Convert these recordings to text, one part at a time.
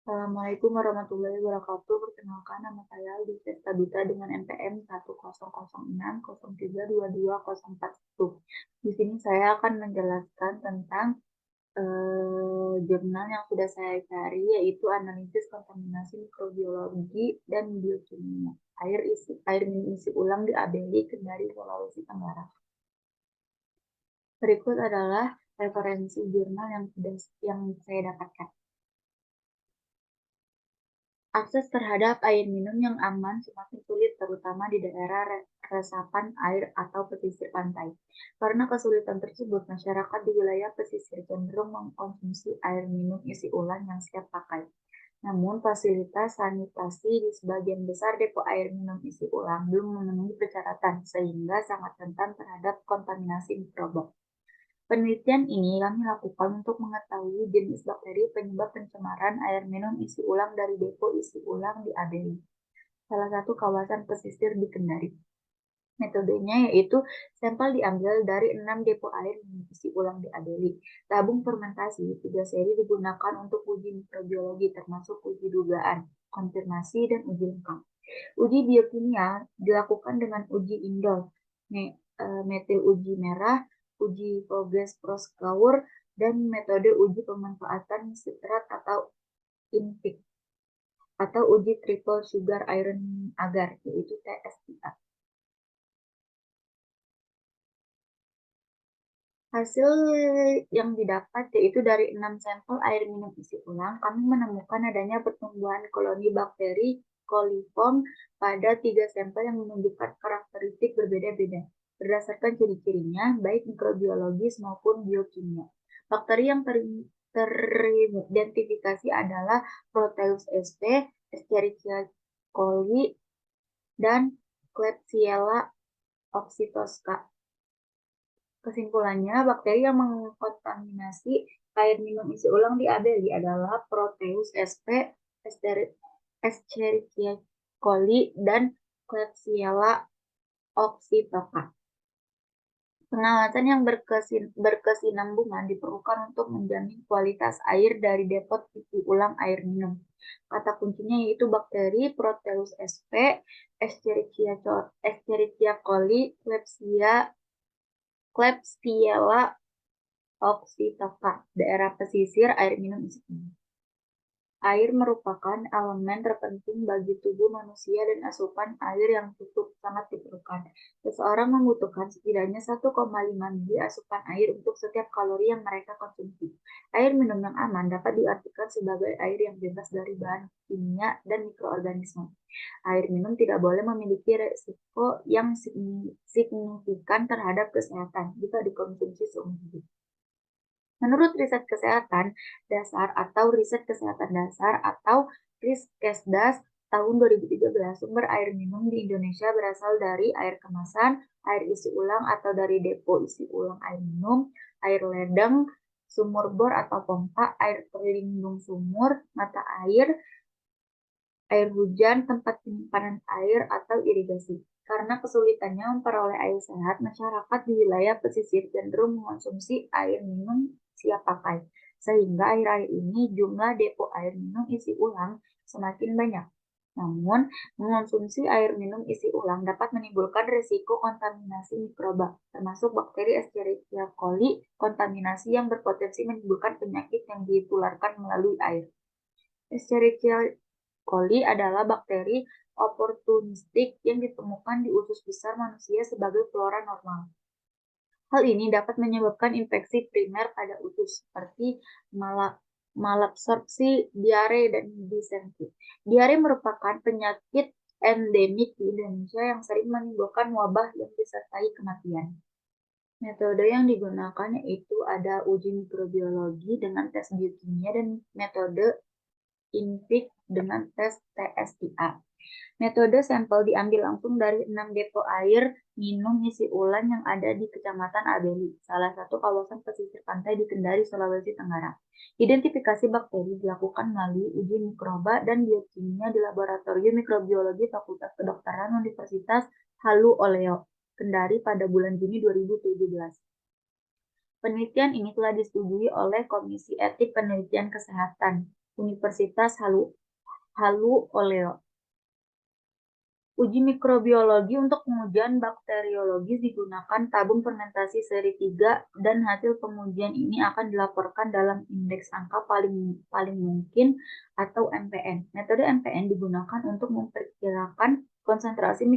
Assalamualaikum warahmatullahi wabarakatuh. Perkenalkan, nama saya Aldi Tabita dengan NPM 10060632201. Di sini saya akan menjelaskan tentang jurnal yang sudah saya cari, yaitu analisis kontaminasi mikrobiologi dan biokimia air minum isi ulang di ABLI Kendari, Sulawesi Tenggara. Berikut adalah referensi jurnal yang saya dapatkan. Akses terhadap air minum yang aman semakin sulit, terutama di daerah resapan air atau pesisir pantai. Karena kesulitan tersebut, masyarakat di wilayah pesisir cenderung mengkonsumsi air minum isi ulang yang siap pakai. Namun, fasilitas sanitasi di sebagian besar depo air minum isi ulang belum memenuhi persyaratan, sehingga sangat rentan terhadap kontaminasi mikroba. Penelitian ini kami lakukan untuk mengetahui jenis bakteri penyebab pencemaran air minum isi ulang dari depo isi ulang di ABLI, salah satu kawasan pesisir di Kendari. Metodenya yaitu sampel diambil dari 6 depo air minum isi ulang di ABLI. Tabung fermentasi 3 seri digunakan untuk uji mikrobiologi termasuk uji dugaan, konfirmasi, dan uji lengkap. Uji biokimia dilakukan dengan uji indol, metil uji merah, uji progres Proskauer, dan metode uji pemanfaatan sitrat atau INVIC, atau uji triple sugar iron agar, yaitu TSIA. Hasil yang didapat yaitu dari 6 sampel air minum isi ulang, kami menemukan adanya pertumbuhan koloni bakteri coliform pada 3 sampel yang menunjukkan karakteristik berbeda-beda berdasarkan ciri-cirinya, baik mikrobiologis maupun biokimia. Bakteri yang teridentifikasi adalah Proteus sp, Escherichia coli, dan Klebsiella oxytosca. Kesimpulannya, bakteri yang mengkontaminasi air minum isi ulang di ABLI adalah Proteus sp, Escherichia coli, dan Klebsiella oxytocca. Pengawasan yang berkesinambungan diperlukan untuk menjamin kualitas air dari depot isi ulang air minum. Kata kuncinya yaitu bakteri Proteus sp, Escherichia coli, Klebsiella oxytocca, daerah pesisir air minum isi ulang. Air merupakan elemen terpenting bagi tubuh manusia dan asupan air yang cukup sangat diperlukan. Seseorang membutuhkan setidaknya 1,5 mili asupan air untuk setiap kalori yang mereka konsumsi. Air minum yang aman dapat diartikan sebagai air yang bebas dari bahan kimia dan mikroorganisme. Air minum tidak boleh memiliki risiko yang signifikan terhadap kesehatan jika dikonsumsi seumur hidup. Menurut riset kesehatan dasar atau riset kesehatan dasar atau Riskesdas tahun 2013, sumber air minum di Indonesia berasal dari air kemasan, air isi ulang atau dari depo isi ulang air minum, air ledeng, sumur bor atau pompa, air terlindung sumur, mata air hujan, tempat penyimpanan air, atau irigasi. Karena kesulitannya memperoleh air sehat, masyarakat di wilayah pesisir cenderung mengonsumsi air minum siap pakai. Sehingga akhir-akhir ini jumlah depo air minum isi ulang semakin banyak. Namun, mengonsumsi air minum isi ulang dapat menimbulkan risiko kontaminasi mikroba, termasuk bakteri Escherichia coli, kontaminasi yang berpotensi menimbulkan penyakit yang ditularkan melalui air. Escherichia coli adalah bakteri oportunistik yang ditemukan di usus besar manusia sebagai flora normal. Hal ini dapat menyebabkan infeksi primer pada usus seperti malabsorpsi, diare, dan disentri. Diare merupakan penyakit endemik di Indonesia yang sering menimbulkan wabah yang disertai kematian. Metode yang digunakan yaitu ada uji mikrobiologi dengan tes biokimia dan metode INVIC dengan tes TSIA. Metode sampel diambil langsung dari 6 depo air minum isi ulang yang ada di Kecamatan ABLI, salah satu kawasan pesisir pantai di Kendari, Sulawesi Tenggara. Identifikasi bakteri dilakukan melalui uji mikroba dan biokimia di Laboratorium Mikrobiologi Fakultas Kedokteran Universitas Halu Oleo, Kendari pada bulan Juni 2017. Penelitian ini telah disetujui oleh Komisi Etik Penelitian Kesehatan Universitas Halu Oleo. Uji mikrobiologi untuk pengujian bakteriologis digunakan tabung fermentasi seri 3 dan hasil pengujian ini akan dilaporkan dalam indeks angka paling mungkin atau MPN. Metode MPN digunakan untuk memperkirakan konsentrasi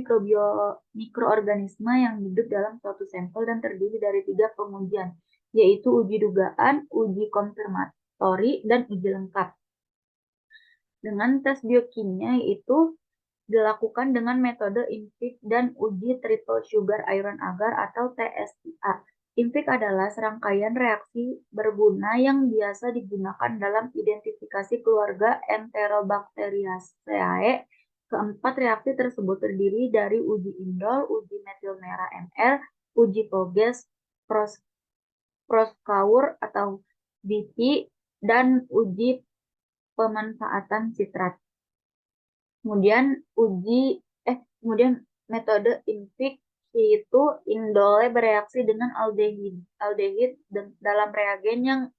mikroorganisme yang hidup dalam suatu sampel dan terdiri dari 3 pengujian, yaitu uji dugaan, uji konfirmatori, dan uji lengkap. Dengan tes biokimia yaitu dilakukan dengan metode INVIG dan uji triple sugar iron agar atau TSIA. INVIG adalah serangkaian reaksi berguna yang biasa digunakan dalam identifikasi keluarga Enterobacteriaceae. Keempat reaksi tersebut terdiri dari uji indol, uji metil merah MR, uji Voges, Proskauer atau BP, dan uji pemanfaatan citrat. Kemudian metode INVIG yaitu indole bereaksi dengan aldehid dalam reagen yang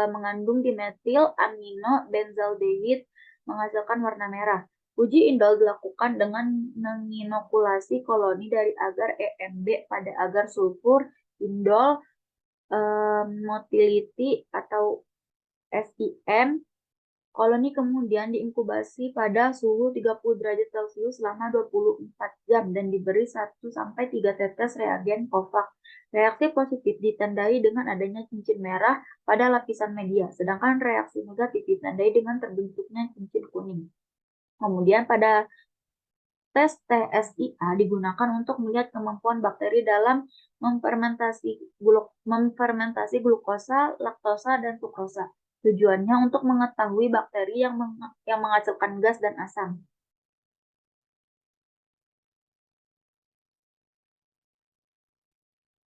mengandung dimetil amino benzaldehid menghasilkan warna merah. Uji indol dilakukan dengan menginokulasi koloni dari agar EMB pada agar sulfur indol motility atau SIM. Koloni kemudian diinkubasi pada suhu 30 derajat Celcius selama 24 jam dan diberi 1-3 tetes reagen COVAX. Reaksi positif ditandai dengan adanya cincin merah pada lapisan media, sedangkan reaksi negatif ditandai dengan terbentuknya cincin kuning. Kemudian pada tes TSIA digunakan untuk melihat kemampuan bakteri dalam memfermentasi glukosa, laktosa, dan sukrosa. Tujuannya untuk mengetahui bakteri yang menghasilkan gas dan asam.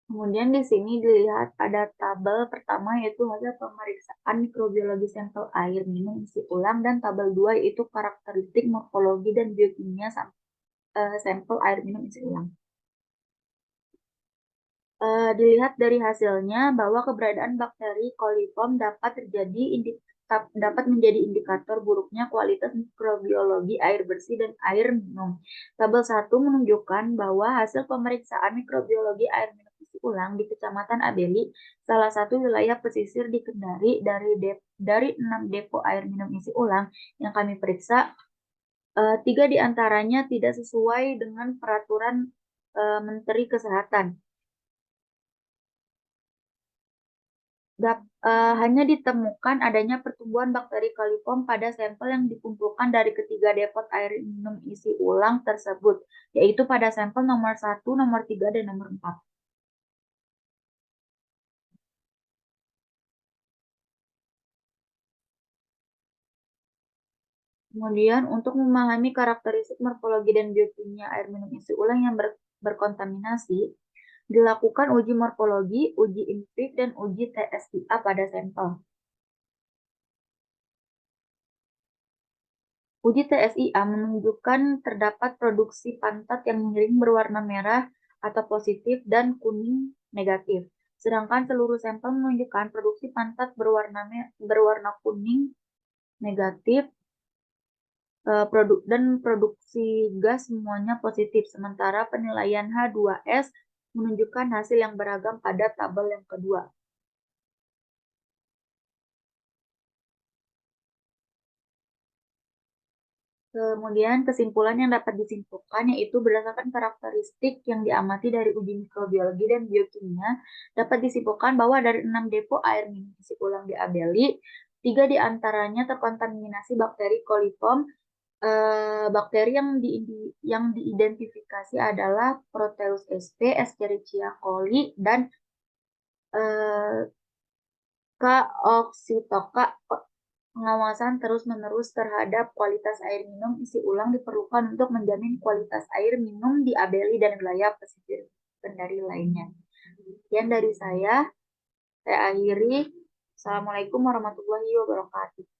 Kemudian di sini dilihat ada tabel pertama yaitu hasil pemeriksaan mikrobiologi sampel air minum isi ulang dan tabel 2 yaitu karakteristik morfologi dan biokimia sampel air minum isi ulang. Dilihat dari hasilnya bahwa keberadaan bakteri coliform dapat menjadi indikator buruknya kualitas mikrobiologi air bersih dan air minum. Tabel 1 menunjukkan bahwa hasil pemeriksaan mikrobiologi air minum isi ulang di Kecamatan Abeli, salah satu wilayah pesisir di Kendari, dari 6 depo air minum isi ulang yang kami periksa, 3 diantaranya tidak sesuai dengan peraturan Menteri Kesehatan. Hanya ditemukan adanya pertumbuhan bakteri coliform pada sampel yang dikumpulkan dari ketiga depot air minum isi ulang tersebut, yaitu pada sampel nomor 1, nomor 3, dan nomor 4. Kemudian, untuk memahami karakteristik morfologi dan biokimia air minum isi ulang yang berkontaminasi, dilakukan uji morfologi, uji INVIG, dan uji TSIA pada sampel. Uji TSIA menunjukkan terdapat produksi pantat yang miring berwarna merah atau positif dan kuning negatif. Sedangkan seluruh sampel menunjukkan produksi pantat berwarna kuning negatif dan produksi gas semuanya positif. Sementara penilaian H2S menunjukkan hasil yang beragam pada tabel yang kedua. Kemudian kesimpulan yang dapat disimpulkan yaitu berdasarkan karakteristik yang diamati dari uji mikrobiologi dan biokimia, dapat disimpulkan bahwa dari 6 depo air minum isi ulang di Abeli, 3 diantaranya terkontaminasi bakteri coliform. Bakteri yang diidentifikasi adalah Proteus sp, Escherichia coli, dan K. oxytoca. Pengawasan terus-menerus terhadap kualitas air minum isi ulang diperlukan untuk menjamin kualitas air minum di Abeli dan wilayah pesisir Kendari lainnya. Sekian dari saya akhiri. Assalamualaikum warahmatullahi wabarakatuh.